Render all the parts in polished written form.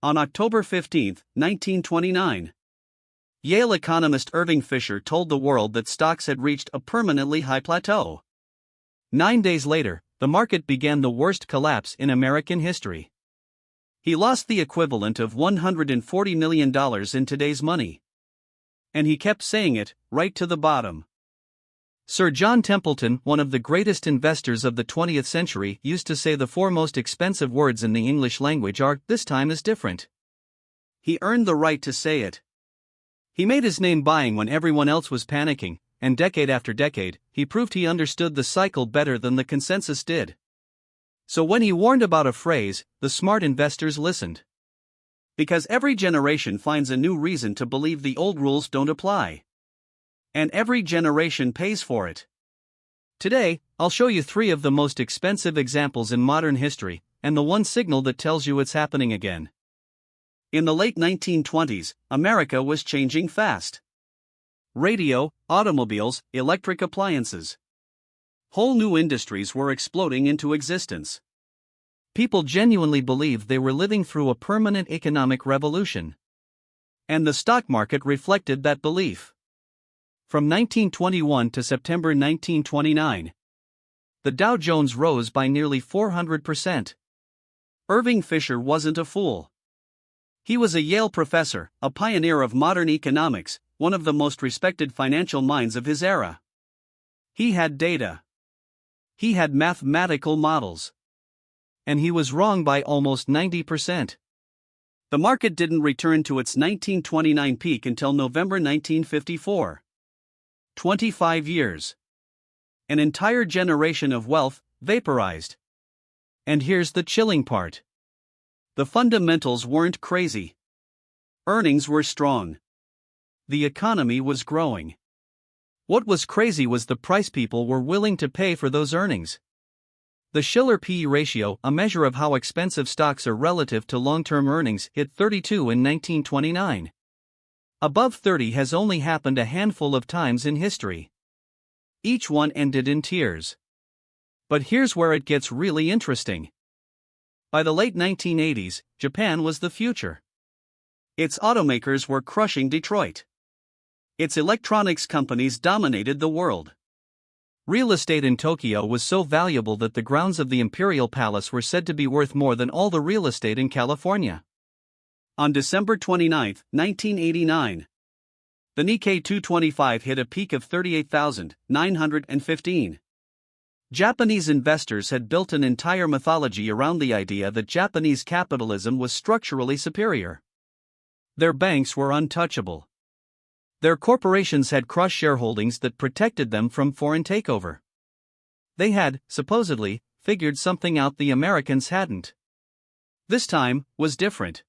On October 15, 1929. Yale economist Irving Fisher told the world that stocks had reached a permanently high plateau. 9 days later, the market began the worst collapse in American history. He lost the equivalent of $140 million in today's money. And he kept saying it, right to the bottom. Sir John Templeton, one of the greatest investors of the 20th century, used to say the four most expensive words in the English language are, "This time is different." He earned the right to say it. He made his name buying when everyone else was panicking, and decade after decade, he proved he understood the cycle better than the consensus did. So when he warned about a phrase, the smart investors listened. Because every generation finds a new reason to believe the old rules don't apply. And every generation pays for it. Today, I'll show you 3 of the most expensive examples in modern history, and the one signal that tells you it's happening again. In the late 1920s, America was changing fast. Radio, automobiles, electric appliances. Whole new industries were exploding into existence. People genuinely believed they were living through a permanent economic revolution. And the stock market reflected that belief. From 1921 to September 1929, the Dow Jones rose by nearly 400%. Irving Fisher wasn't a fool. He was a Yale professor, a pioneer of modern economics, one of the most respected financial minds of his era. He had data. He had mathematical models. And he was wrong by almost 90%. The market didn't return to its 1929 peak until November 1954. 25 years. An entire generation of wealth vaporized. And here's the chilling part. The fundamentals weren't crazy. Earnings were strong. The economy was growing. What was crazy was the price people were willing to pay for those earnings. The Shiller P/E ratio, a measure of how expensive stocks are relative to long-term earnings, hit 32 in 1929. Above 30 has only happened a handful of times in history. Each one ended in tears. But here's where it gets really interesting. By the late 1980s, Japan was the future. Its automakers were crushing Detroit. Its electronics companies dominated the world. Real estate in Tokyo was so valuable that the grounds of the Imperial Palace were said to be worth more than all the real estate in California. On December 29, 1989, the Nikkei 225 hit a peak of 38,915. Japanese investors had built an entire mythology around the idea that Japanese capitalism was structurally superior. Their banks were untouchable. Their corporations had cross-shareholdings that protected them from foreign takeover. They had, supposedly, figured something out the Americans hadn't. This time was different.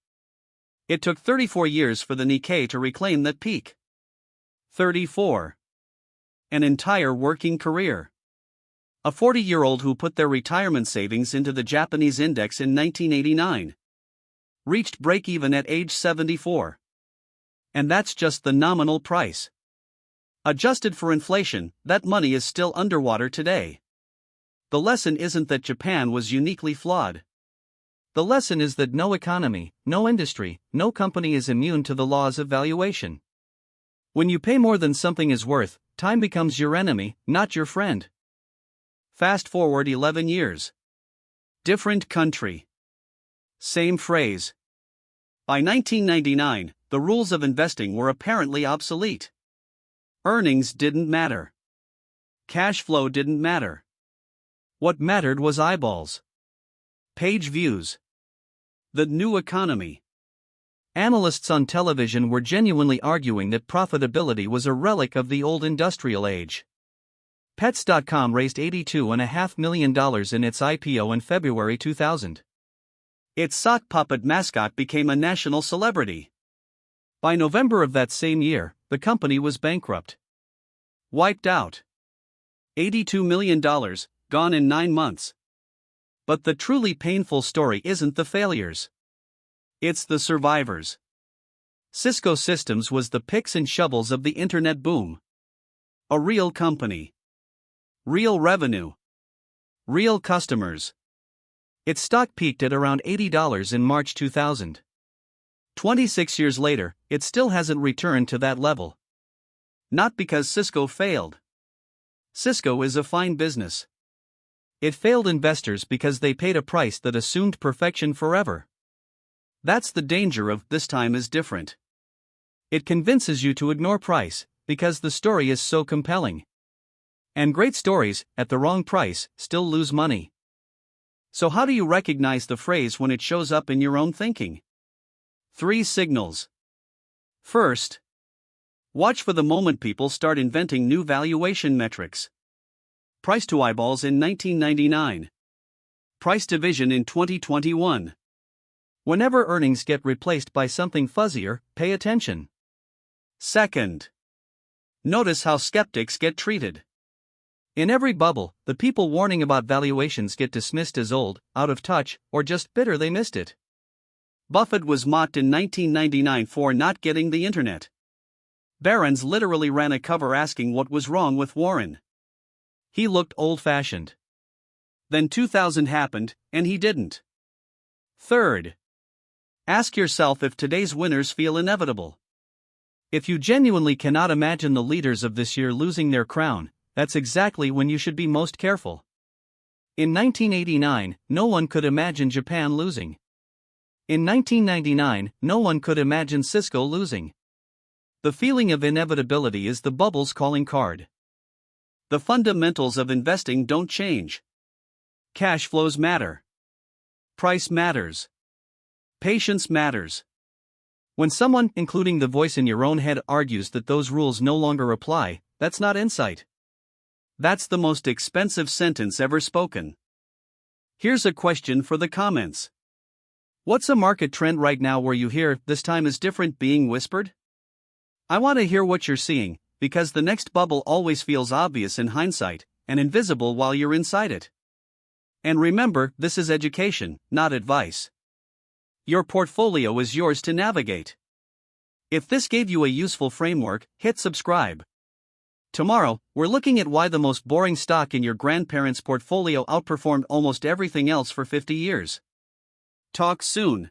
It took 34 years for the Nikkei to reclaim that peak. 34. An entire working career. A 40-year-old who put their retirement savings into the Japanese index in 1989 reached break-even at age 74. And that's just the nominal price. Adjusted for inflation, that money is still underwater today. The lesson isn't that Japan was uniquely flawed. The lesson is that no economy, no industry, no company is immune to the laws of valuation. When you pay more than something is worth, time becomes your enemy, not your friend. Fast forward 11 years. Different country. Same phrase. By 1999, the rules of investing were apparently obsolete. Earnings didn't matter. Cash flow didn't matter. What mattered was eyeballs. Page views. The new economy. Analysts on television were genuinely arguing that profitability was a relic of the old industrial age. Pets.com raised $82.5 million in its IPO in February 2000. Its sock puppet mascot became a national celebrity. By November of that same year, the company was bankrupt. Wiped out. $82 million, gone in 9 months. But the truly painful story isn't the failures. It's the survivors. Cisco Systems was the picks and shovels of the internet boom. A real company. Real revenue. Real customers. Its stock peaked at around $80 in March 2000. 26 years later, it still hasn't returned to that level. Not because Cisco failed. Cisco is a fine business. It failed investors because they paid a price that assumed perfection forever. That's the danger of "this time is different." It convinces you to ignore price, because the story is so compelling. And great stories, at the wrong price, still lose money. So how do you recognize the phrase when it shows up in your own thinking? 3 signals. First, watch for the moment people start inventing new valuation metrics. Price to eyeballs in 1999. Price to vision in 2021. Whenever earnings get replaced by something fuzzier, pay attention. Second, notice how skeptics get treated. In every bubble, the people warning about valuations get dismissed as old, out of touch, or just bitter they missed it. Buffett was mocked in 1999 for not getting the internet. Barron's literally ran a cover asking what was wrong with Warren. He looked old-fashioned. Then 2000 happened, and he didn't. Third, ask yourself if today's winners feel inevitable. If you genuinely cannot imagine the leaders of this year losing their crown, that's exactly when you should be most careful. In 1989, no one could imagine Japan losing. In 1999, no one could imagine Cisco losing. The feeling of inevitability is the bubble's calling card. The fundamentals of investing don't change. Cash flows matter. Price matters. Patience matters. When someone, including the voice in your own head, argues that those rules no longer apply, that's not insight. That's the most expensive sentence ever spoken. Here's a question for the comments. What's a market trend right now where you hear "this time is different" being whispered? I want to hear what you're seeing, because the next bubble always feels obvious in hindsight, and invisible while you're inside it. And remember, this is education, not advice. Your portfolio is yours to navigate. If this gave you a useful framework, hit subscribe. Tomorrow, we're looking at why the most boring stock in your grandparents' portfolio outperformed almost everything else for 50 years. Talk soon.